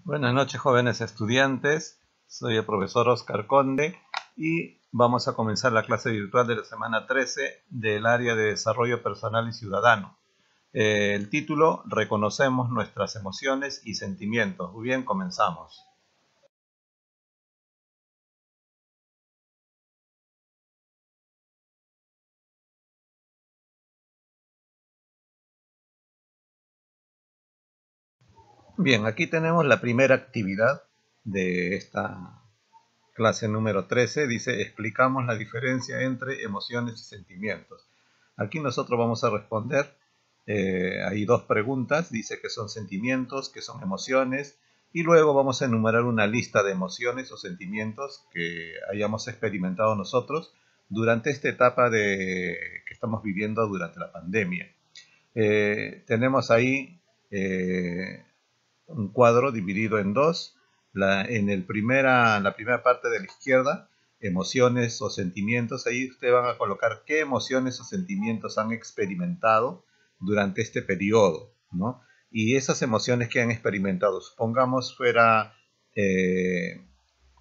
Buenas noches, jóvenes estudiantes. Soy el profesor Oscar Conde y vamos a comenzar la clase virtual de la semana 13 del área de desarrollo personal y ciudadano. El título: Reconocemos nuestras emociones y sentimientos. Muy bien, comenzamos. Bien, aquí tenemos la primera actividad de esta clase número 13. Dice: explicamos la diferencia entre emociones y sentimientos. Aquí nosotros vamos a responder. Hay dos preguntas. Dice qué son sentimientos, qué son emociones, y luego vamos a enumerar una lista de emociones o sentimientos que hayamos experimentado nosotros durante esta etapa que estamos viviendo durante la pandemia. Tenemos ahí un cuadro dividido en dos. La primera parte de la izquierda, emociones o sentimientos. Ahí ustedes van a colocar qué emociones o sentimientos han experimentado durante este periodo, ¿no? Y esas emociones que han experimentado, supongamos fuera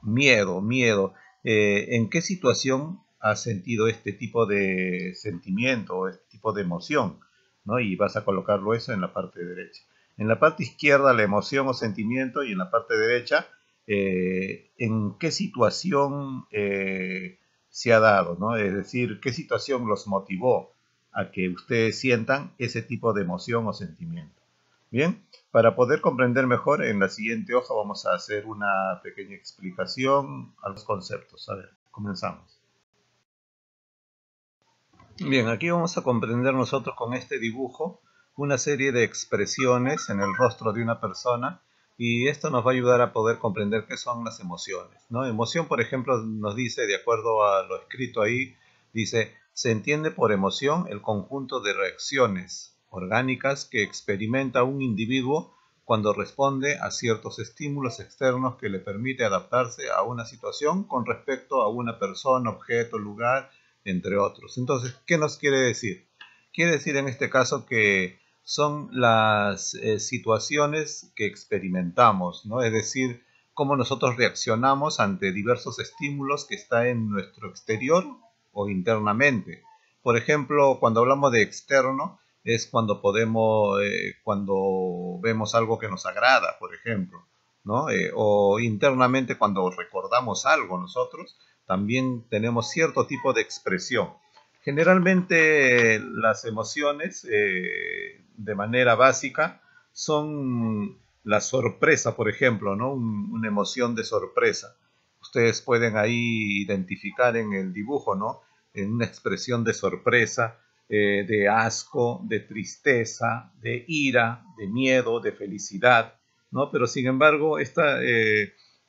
miedo. ¿En qué situación has sentido este tipo de sentimiento o este tipo de emoción? ¿No? Y vas a colocarlo eso en la parte derecha. En la parte izquierda, la emoción o sentimiento, y en la parte derecha, en qué situación se ha dado, ¿no? Es decir, qué situación los motivó a que ustedes sientan ese tipo de emoción o sentimiento. Bien, para poder comprender mejor, en la siguiente hoja vamos a hacer una pequeña explicación a los conceptos. A ver, comenzamos. Bien, aquí vamos a comprender nosotros con este dibujo una serie de expresiones en el rostro de una persona, y esto nos va a ayudar a poder comprender qué son las emociones, ¿no? Emoción, por ejemplo, nos dice, de acuerdo a lo escrito ahí, dice: se entiende por emoción el conjunto de reacciones orgánicas que experimenta un individuo cuando responde a ciertos estímulos externos que le permite adaptarse a una situación con respecto a una persona, objeto, lugar, entre otros. Entonces, ¿qué nos quiere decir? Quiere decir en este caso que son las situaciones que experimentamos, ¿no? Es decir, cómo nosotros reaccionamos ante diversos estímulos que están en nuestro exterior o internamente. Por ejemplo, cuando hablamos de externo, es cuando vemos algo que nos agrada, por ejemplo, ¿no? O internamente, cuando recordamos algo nosotros, también tenemos cierto tipo de expresión. Generalmente las emociones, de manera básica, son la sorpresa, por ejemplo, ¿no? Una emoción de sorpresa. Ustedes pueden ahí identificar en el dibujo, ¿no? En una expresión de sorpresa, de asco, de tristeza, de ira, de miedo, de felicidad, ¿no? Pero sin embargo,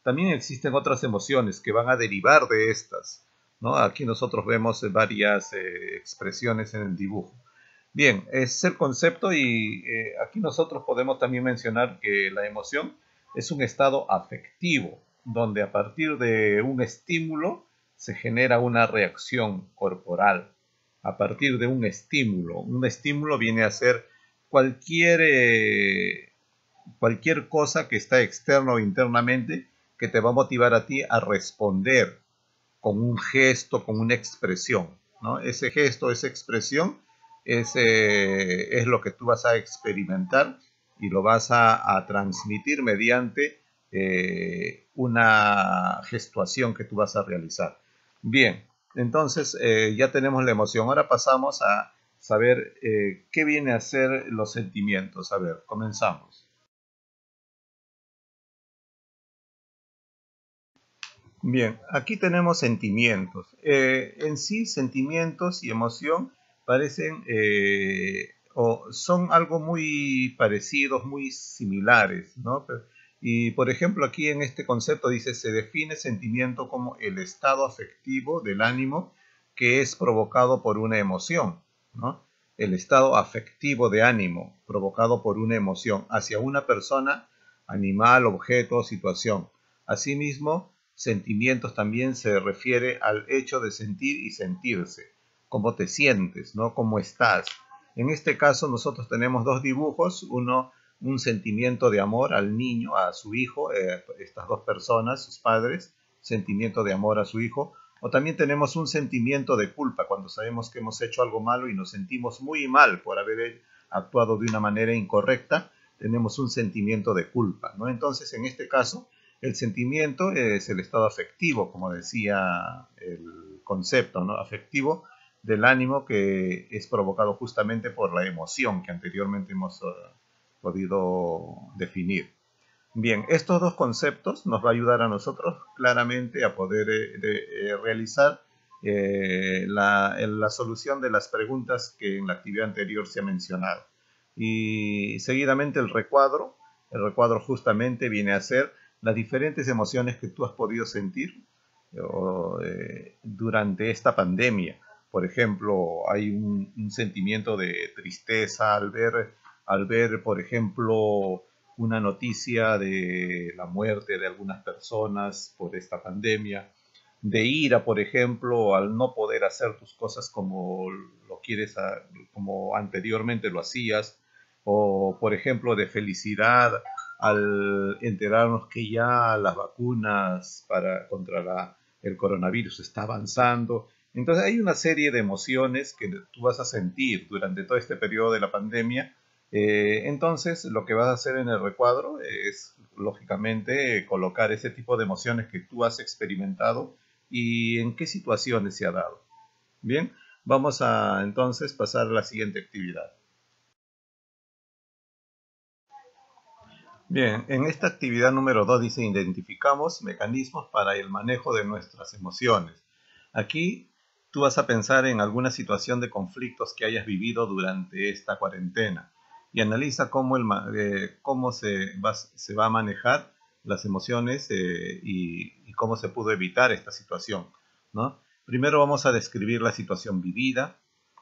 también existen otras emociones que van a derivar de estas, ¿no? Aquí nosotros vemos varias expresiones en el dibujo. Bien, es el concepto, y aquí nosotros podemos también mencionar que la emoción es un estado afectivo, donde a partir de un estímulo se genera una reacción corporal. A partir de un estímulo viene a ser cualquier, cualquier cosa que está externo o internamente, que te va a motivar a ti a responder con un gesto, con una expresión, ¿no? Ese gesto, esa expresión es lo que tú vas a experimentar y lo vas a transmitir mediante una gestuación que tú vas a realizar. Bien, entonces ya tenemos la emoción. Ahora pasamos a saber qué viene a ser los sentimientos. A ver, comenzamos. Bien, aquí tenemos sentimientos. En sí, sentimientos y emoción parecen o son algo muy parecidos, muy similares, ¿no? Y por ejemplo, aquí en este concepto dice: se define sentimiento como el estado afectivo del ánimo que es provocado por una emoción, ¿no? El estado afectivo de ánimo provocado por una emoción hacia una persona, animal, objeto o situación. Asimismo, sentimientos también se refiere al hecho de sentir y sentirse, cómo te sientes, ¿no? Cómo estás. En este caso nosotros tenemos dos dibujos, uno un sentimiento de amor al niño, a su hijo, estas dos personas, sus padres, sentimiento de amor a su hijo, o también tenemos un sentimiento de culpa cuando sabemos que hemos hecho algo malo y nos sentimos muy mal por haber actuado de una manera incorrecta, tenemos un sentimiento de culpa, ¿no? Entonces, en este caso, el sentimiento es el estado afectivo, como decía el concepto, ¿no? Afectivo del ánimo que es provocado justamente por la emoción que anteriormente hemos podido definir. Bien, estos dos conceptos nos va a ayudar a nosotros claramente a poder realizar la solución de las preguntas que en la actividad anterior se ha mencionado. Y seguidamente el recuadro justamente viene a ser las diferentes emociones que tú has podido sentir durante esta pandemia. Por ejemplo, hay un sentimiento de tristeza al ver, por ejemplo, una noticia de la muerte de algunas personas por esta pandemia, de ira, por ejemplo, al no poder hacer tus cosas como lo quieres, como anteriormente lo hacías, o por ejemplo de felicidad al enterarnos que ya las vacunas contra el coronavirus está avanzando. Entonces hay una serie de emociones que tú vas a sentir durante todo este periodo de la pandemia. Entonces lo que vas a hacer en el recuadro es, lógicamente, colocar ese tipo de emociones que tú has experimentado y en qué situaciones se ha dado. Bien, vamos a entonces pasar a la siguiente actividad. Bien, en esta actividad número 2 dice identificamos mecanismos para el manejo de nuestras emociones. Aquí tú vas a pensar en alguna situación de conflictos que hayas vivido durante esta cuarentena y analiza cómo se va a manejar las emociones y cómo se pudo evitar esta situación, ¿no? Primero vamos a describir la situación vivida,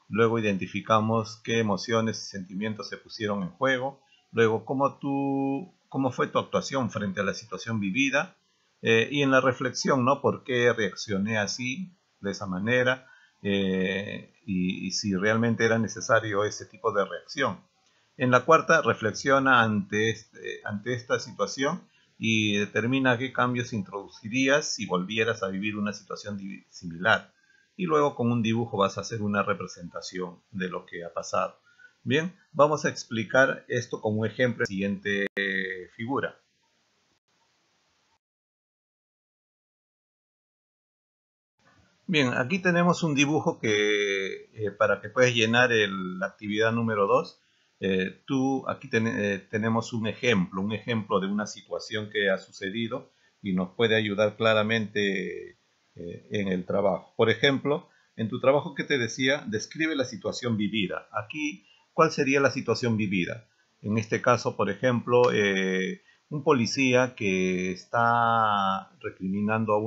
luego identificamos qué emociones y sentimientos se pusieron en juego. Luego, cómo fue tu actuación frente a la situación vivida y en la reflexión, ¿no? ¿Por qué reaccioné así, de esa manera? Y si realmente era necesario ese tipo de reacción. En la cuarta, reflexiona ante esta situación y determina qué cambios introducirías si volvieras a vivir una situación similar. Y luego con un dibujo vas a hacer una representación de lo que ha pasado. Bien, vamos a explicar esto como ejemplo en la siguiente figura. Bien, aquí tenemos un dibujo que para que puedas llenar la actividad número 2, aquí tenemos un ejemplo de una situación que ha sucedido y nos puede ayudar claramente en el trabajo. Por ejemplo, en tu trabajo que te decía, describe la situación vivida. Aquí, ¿cuál sería la situación vivida? En este caso, por ejemplo, un policía que está recriminando a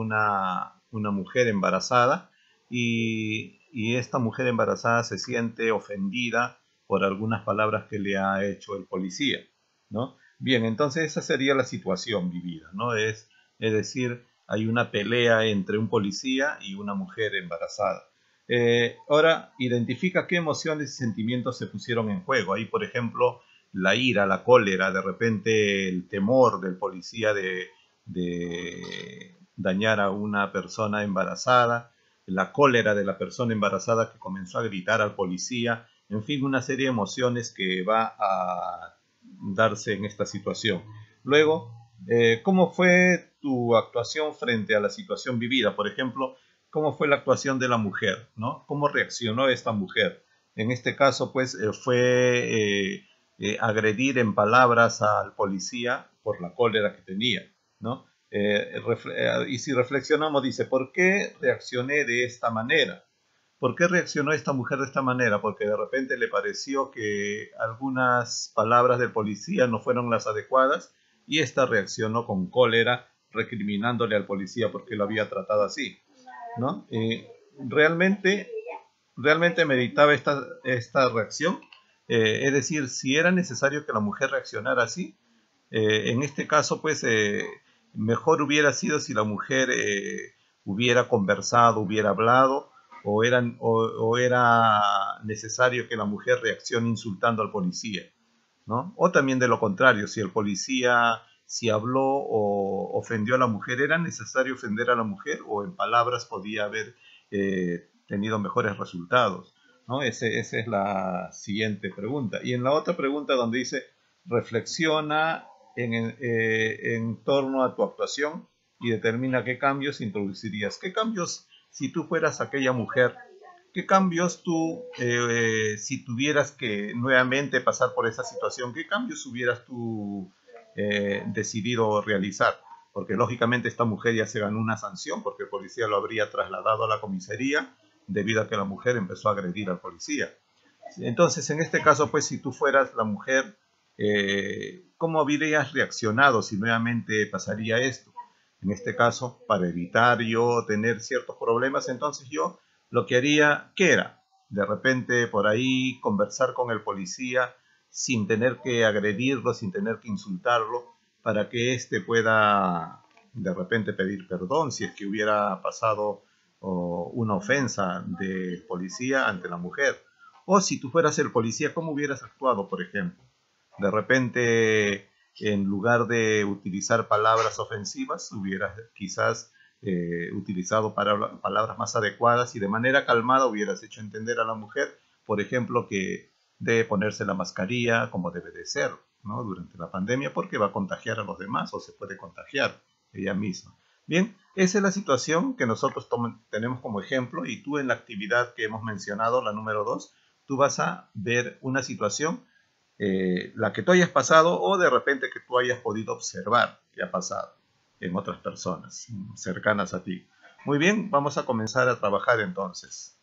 una mujer embarazada y esta mujer embarazada se siente ofendida por algunas palabras que le ha hecho el policía, ¿no? Bien, entonces esa sería la situación vivida, ¿no? Es decir, hay una pelea entre un policía y una mujer embarazada. Ahora, identifica qué emociones y sentimientos se pusieron en juego. Ahí, por ejemplo, la ira, la cólera, de repente el temor del policía de dañar a una persona embarazada, la cólera de la persona embarazada que comenzó a gritar al policía, en fin, una serie de emociones que va a darse en esta situación. Luego, ¿cómo fue tu actuación frente a la situación vivida? Por ejemplo, ¿cómo fue la actuación de la mujer? ¿No? ¿Cómo reaccionó esta mujer? En este caso, pues, fue agredir en palabras al policía por la cólera que tenía, ¿no? Y si reflexionamos, dice, ¿por qué reaccioné de esta manera? ¿Por qué reaccionó esta mujer de esta manera? Porque de repente le pareció que algunas palabras del policía no fueron las adecuadas y esta reaccionó con cólera, recriminándole al policía porque lo había tratado así, ¿no? Realmente, realmente meditaba esta reacción, es decir, si era necesario que la mujer reaccionara así, en este caso, pues, mejor hubiera sido si la mujer hubiera conversado, hubiera hablado, o era necesario que la mujer reaccione insultando al policía, ¿no? O también de lo contrario, si el policía, si habló o ofendió a la mujer, ¿era necesario ofender a la mujer o en palabras podía haber tenido mejores resultados? ¿No? Esa es la siguiente pregunta. Y en la otra pregunta donde dice, reflexiona en torno a tu actuación y determina qué cambios introducirías. ¿Qué cambios, si tú fueras aquella mujer, qué cambios tú, si tuvieras que nuevamente pasar por esa situación, qué cambios hubieras tú decidido realizar? Porque lógicamente esta mujer ya se ganó una sanción porque el policía lo habría trasladado a la comisaría debido a que la mujer empezó a agredir al policía. Entonces, en este caso, pues si tú fueras la mujer, ¿cómo habrías reaccionado si nuevamente pasaría esto? En este caso, para evitar yo tener ciertos problemas, entonces yo lo que haría, ¿qué era? De repente por ahí conversar con el policía sin tener que agredirlo, sin tener que insultarlo, para que éste pueda de repente pedir perdón si es que hubiera pasado una ofensa del policía ante la mujer. O si tú fueras el policía, ¿cómo hubieras actuado, por ejemplo? De repente, en lugar de utilizar palabras ofensivas, hubieras quizás utilizado palabras más adecuadas y de manera calmada hubieras hecho entender a la mujer, por ejemplo, que debe ponerse la mascarilla como debe de ser, ¿no? Durante la pandemia porque va a contagiar a los demás o se puede contagiar ella misma. Bien, esa es la situación que nosotros tenemos como ejemplo y tú en la actividad que hemos mencionado, la número 2, tú vas a ver una situación, la que tú hayas pasado o de repente que tú hayas podido observar que ha pasado en otras personas cercanas a ti. Muy bien, vamos a comenzar a trabajar entonces.